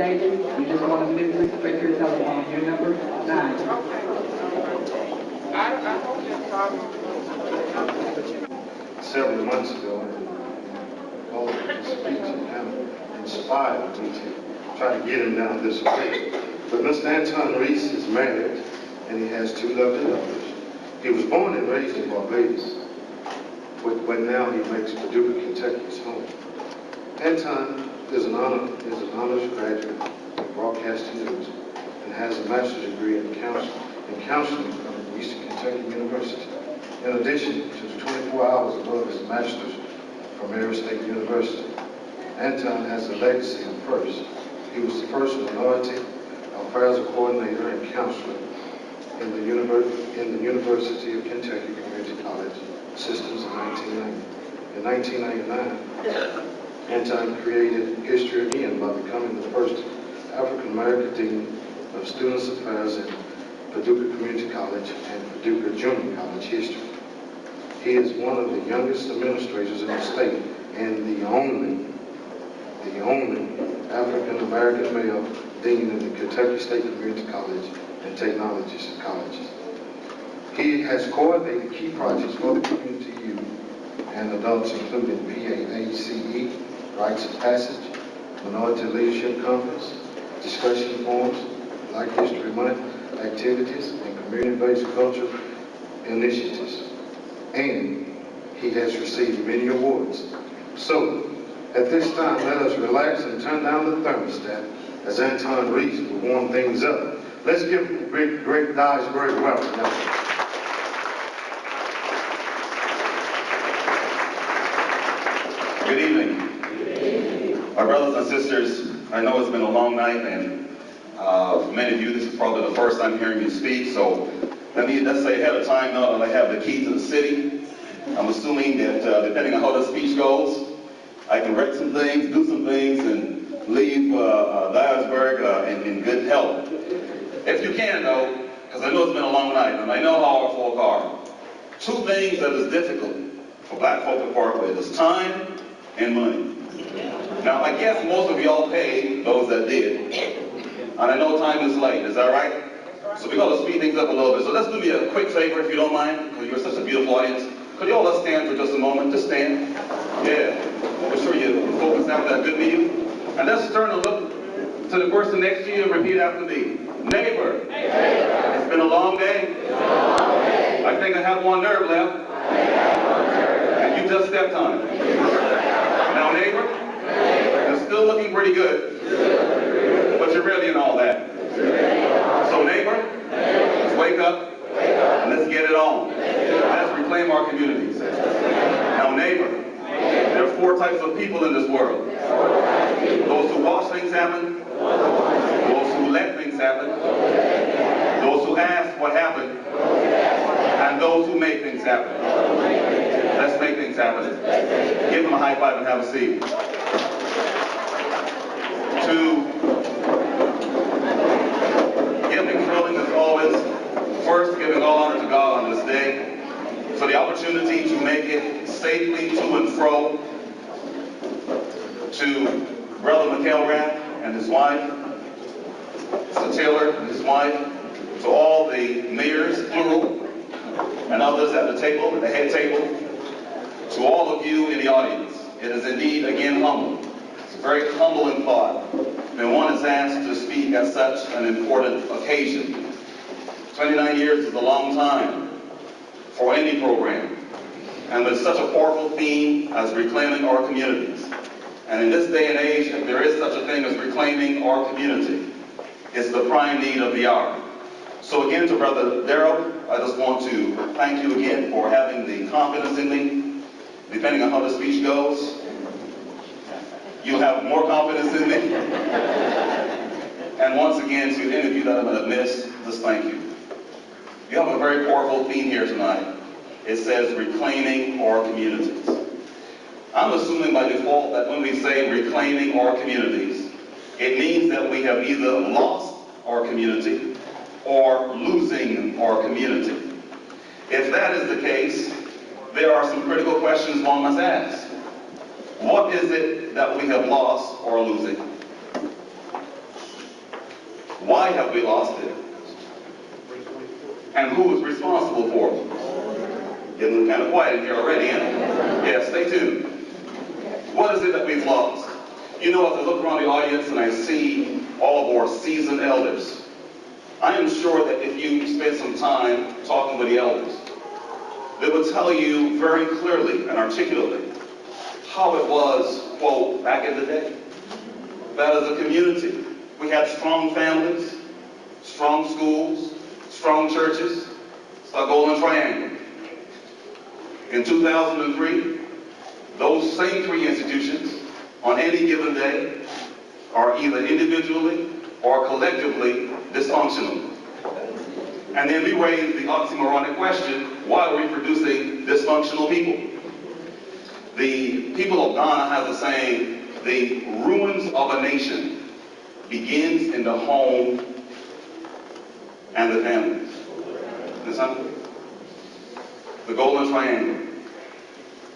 mistaken, you just want to simply click your telephone. Your number 9. Several months ago, all of the speech kind of inspired me to try to get him down this way. But Mr. Anton Reese is married, and he has 2 lovely daughters. He was born and raised in Barbados, but now he makes Paducah, Kentucky his home. Anton is an honors graduate in broadcasting news and has a master's degree in counseling from Eastern Kentucky University. In addition to the 24 hours above his master's from Mary State University, Anton has a legacy of first. He was the first minority affairs coordinator and counselor in the University of Kentucky Community College systems in 1990. In 1999, Anton created history again by becoming the first African-American Dean of Students Affairs in Paducah Community College and Paducah Junior College history. He is one of the youngest administrators in the state and the only African-American male dean in the Kentucky State Community College and Technologies colleges. He has coordinated key projects for the community youth and adults, including PAACE, Rites of Passage, Minority Leadership Conference, discussion forums, Black History Month activities, and community-based cultural initiatives. And he has received many awards. So, at this time, let us relax and turn down the thermostat as Anton Reese will warm things up. Let's give him a great Dyersburg welcome. Good evening. My brothers and sisters, I know it's been a long night, and for many of you, this is probably the first time hearing me speak, so let's say ahead of time now that I have the key to the city. I'm assuming that depending on how the speech goes, I can write some things, do some things, and leave Dyersburg in good health. If you can, though, because I know it's been a long night, and I know how our folk are. 2 things that is difficult for black folk to part with is time and money. Now, I guess most of y'all paid, those that did, and I know time is late, is that right? So we're going to speed things up a little bit. So let's do me a quick favor, if you don't mind, because you're such a beautiful audience. Could you all let's stand for just a moment? Just stand. Yeah. We're sure you focus out that good meeting. And let's turn and look to the person next to you and repeat after me. Neighbor. It's been a long day. I think I have one nerve left. And you just stepped on it. Now, neighbor, you're still looking pretty good. But you're ready and all that. So, neighbor, let's wake up and let's get it on. Let's reclaim our communities. Now, neighbor, there are 4 types of people in this world. Those who watch things happen, those who let things happen, those who ask what happened, and those who make things happen. Let's make things happen. Give them a high five and have a seat. Giving thrilling is always first giving all honor to God on this day for the opportunity to make it safely to and fro, to Brother McElrath and his wife, Mr. Taylor and his wife, to all the mayors, plural, and others at the table, at the head table, to all of you in the audience. It is indeed, again, humble. It's a very humbling thought when one is asked to speak at such an important occasion. 29 years is a long time for any program, and with such a powerful theme as reclaiming our communities. And in this day and age, if there is such a thing as reclaiming our community, it's the prime need of the hour. So again, to Brother Darrell, I just want to thank you again for having the confidence in me. Depending on how the speech goes, you'll have more confidence in me. And once again, to any of you that I'm going to miss, just thank you. You have a very powerful theme here tonight. It says reclaiming our communities. I'm assuming by default that when we say reclaiming our communities, it means that we have either lost our community or losing our community. If that is the case, there are some critical questions one must ask. What is it that we have lost or losing? Why have we lost it? And who is responsible for it? Getting kind of quiet in here already, ain't it? Yeah, stay tuned. What is it that we've lost? You know, as I look around the audience and I see all of our seasoned elders, I am sure that if you spend some time talking with the elders, they will tell you very clearly and articulately how it was, quote, back in the day. That as a community, we had strong families, strong schools, strong churches. It's a golden triangle. In 2003, those same three institutions, on any given day, are either individually or collectively dysfunctional. And then we raise the oxymoronic question, why are we producing dysfunctional people? The people of Ghana have the saying, the ruins of a nation begins in the home and the family. Understand? The golden triangle.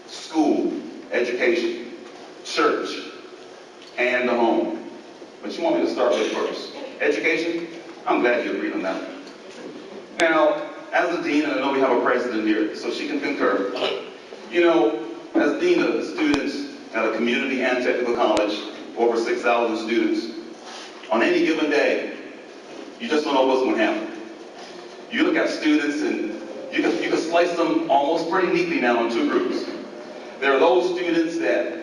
School, education, church, and the home. But you want me to start with first. Education? I'm glad you agreed on that. Now, as a dean, and I know we have a president here, so she can concur. You know, as dean of students at a community and technical college, over 6,000 students, on any given day, you just don't know what's going to happen. You look at students and you can slice them almost pretty neatly now in two groups. There are those students that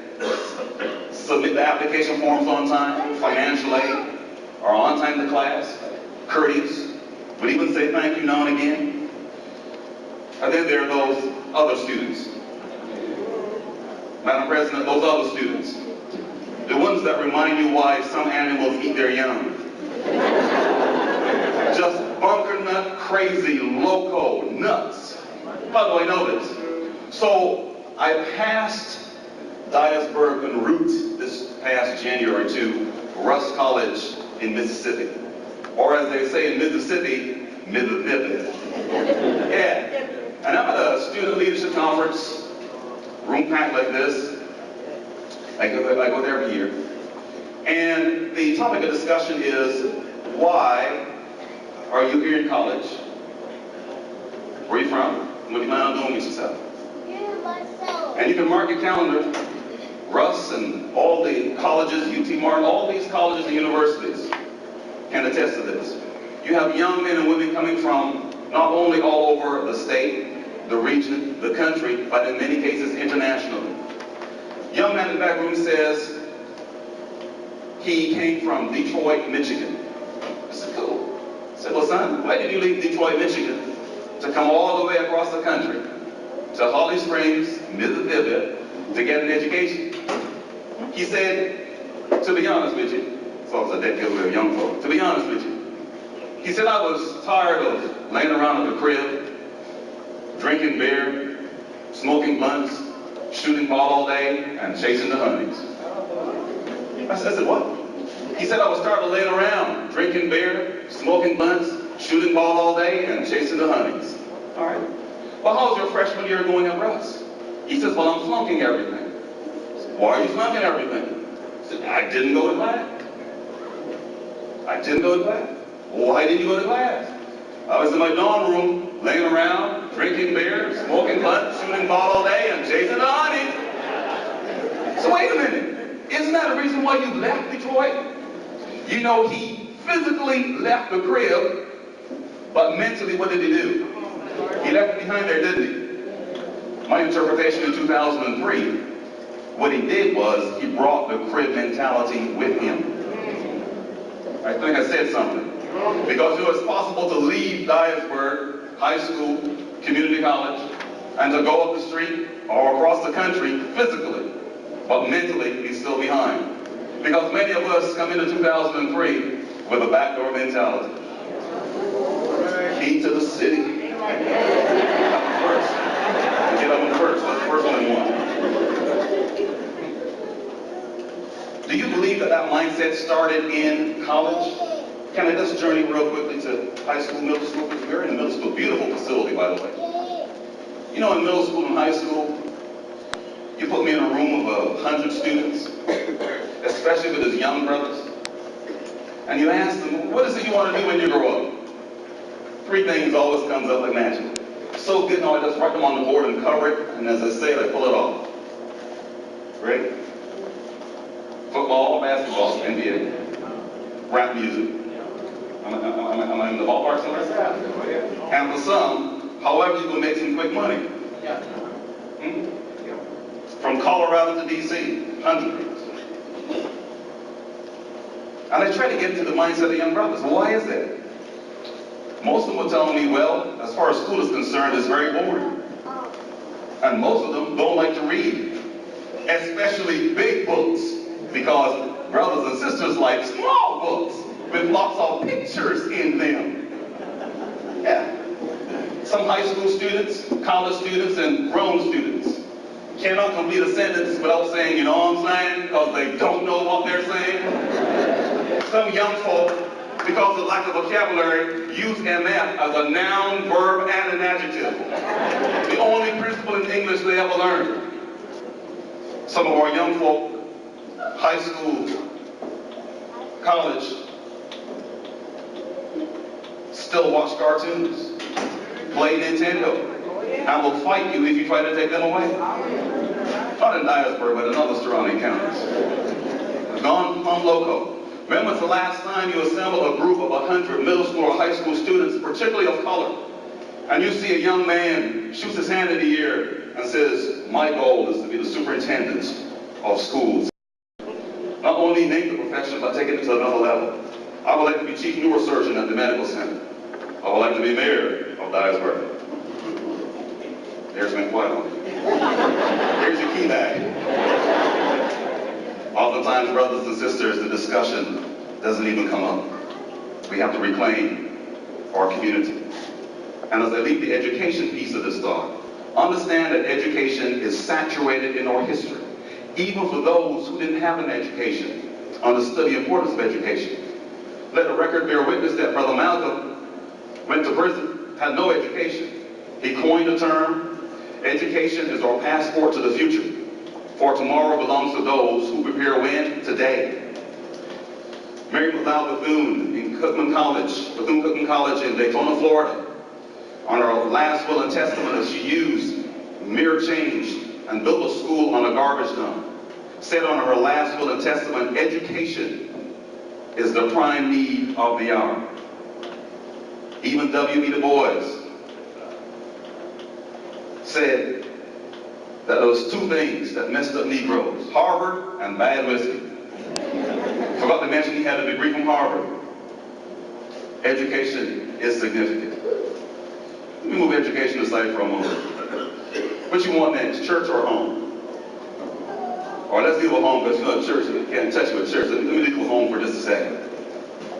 submit the application forms on time, financial aid, are on time to class, courteous, would even say thank you now and again. And then there are those other students. Madam President, those other students, the ones that remind you why some animals eat their young. Just bunker nut, crazy, loco, nuts. How do I know this? So I passed Dyersburg en route this past January to Russ College in Mississippi. Or as they say in Mississippi, Mississippi. Yeah. And I'm at a student leadership conference, room packed like this. I go there every year. And the topic of discussion is, why are you here in college? Where are you from? What do you plan on doing with yourself? And you can mark your calendar. Russ and all the colleges, UT Martin, all these colleges and universities can attest to this. You have young men and women coming from not only all over the state, the region, the country, but in many cases internationally. Young man in the back room says he came from Detroit, Michigan. I said, cool. I said, well, son, why did you leave Detroit, Michigan to come all the way across the country to Holly Springs, Mississippi, to get an education? He said, to be honest with you, so I was a dead giveaway of young folk, to be honest with you, he said, I was tired of laying around at the crib, drinking beer, smoking blunts, shooting ball all day, and chasing the honeys. I said, what? He said, I was tired of laying around, drinking beer, smoking blunts, shooting ball all day, and chasing the honeys. All right. Well, how's your freshman year going at Russ? He says, well, I'm flunking everything. I said, why are you flunking everything? I said, I didn't go to class. I didn't go to class. Well, why didn't you go to class? I was in my dorm room, laying around, drinking beer, smoking blunts, shooting ball all day, and chasing the honey. So wait a minute. Isn't that a reason why you left Detroit? You know, he physically left the crib, but mentally, what did he do? He left it behind there, didn't he? My interpretation in 2003, what he did was he brought the crib mentality with him. I think I said something. Because you know, it's possible to leave Dyersburg High School, community college, and to go up the street or across the country physically, but mentally be still behind. Because many of us come into 2003 with a backdoor mentality. Key to the city. That one first. Get that one first. That's the first one in one. Do you believe that that mindset started in college? Can I just journey real quickly to high school, middle school? Because we're in a middle school, beautiful facility, by the way. You know, in middle school and high school, you put me in a room of 100 students, especially with his young brothers. and you ask them, what is it you want to do when you grow up? Three things always comes up like magic. So good, no, I just write them on the board and cover it, and as I say it, I pull it off. Right? Football, basketball, NBA, rap music. Am I in the ballpark somewhere? And for some, however you can make some quick money. Hmm? From Colorado to DC, hundreds. And I try to get into the mindset of young brothers. Why is that? Most of them will tell me, well, as far as school is concerned, it's very boring. And most of them don't like to read, especially big books, because brothers and sisters like small books with lots of pictures in them. Yeah. Some high school students, college students, and grown students cannot complete a sentence without saying, you know what I'm saying, because they don't know what they're saying. Some young folk, because of lack of vocabulary, use MF as a noun, verb, and an adjective. The only principle in English they ever learned. Some of our young folk, high school, college, still watch cartoons, play Nintendo, and will fight you if you try to take them away. Not in Dyersburg, but in other surrounding counties. Gone plumb loco. When was the last time you assembled a group of 100 middle school or high school students, particularly of color, and you see a young man shoots his hand in the air and says, my goal is to be the superintendent of schools. Not only name the profession, but take it to another level. I would like to be chief neurosurgeon at the medical center. I would like to be mayor of Dyersburg. There's been quiet on me. Here's your key bag. Oftentimes, brothers and sisters, the discussion doesn't even come up. We have to reclaim our community. And as I leave the education piece of this thought, understand that education is saturated in our history. Even for those who didn't have an education, understood the importance of education. Let the record bear witness that Brother Malcolm went to prison, had no education. He coined the term, education is our passport to the future. For tomorrow belongs to those who prepare when? Today. Mary McLeod Bethune in Bethune-Cookman College in Daytona, Florida, on her last will and testament, she used mere change and built a school on a garbage dump. Said on her last will and testament, education is the prime need of the hour. Even W.E. Du Bois said that there was two things that messed up Negroes, Harvard and bad whiskey. Forgot to mention he had a degree from Harvard. Education is significant. Let me move education aside for a moment. What you want next, church or home? Or let's deal with home, because you know church, you can't touch with church. Let me deal with home for just a second.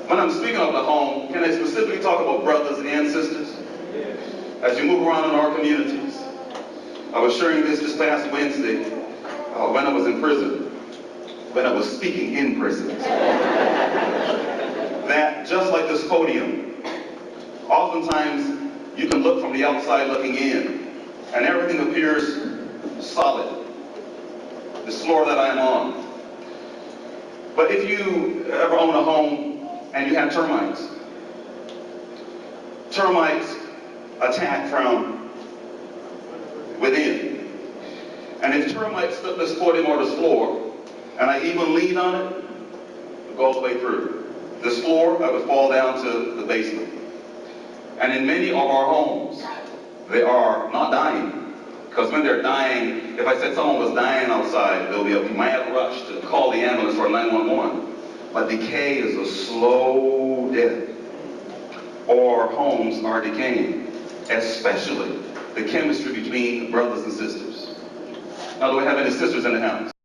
When I'm speaking of the home, can I specifically talk about brothers and sisters? As you move around in our communities. I was sharing this past Wednesday when I was in prison, when I was speaking in prison. That just like this podium, oftentimes you can look from the outside looking in, and everything appears solid. This floor that I'm on. But if you ever own a home and you have termites, termites attack from within. And if termites slip this podium or this floor, and I even lean on it, it goes all the way through. This floor, I would fall down to the basement. And in many of our homes, they are not dying. Because when they're dying, if I said someone was dying outside, there'll be a mad rush to call the ambulance for 911. But decay is a slow death. Our homes are decaying, especially the chemistry between brothers and sisters. Now, do we have any sisters in the house?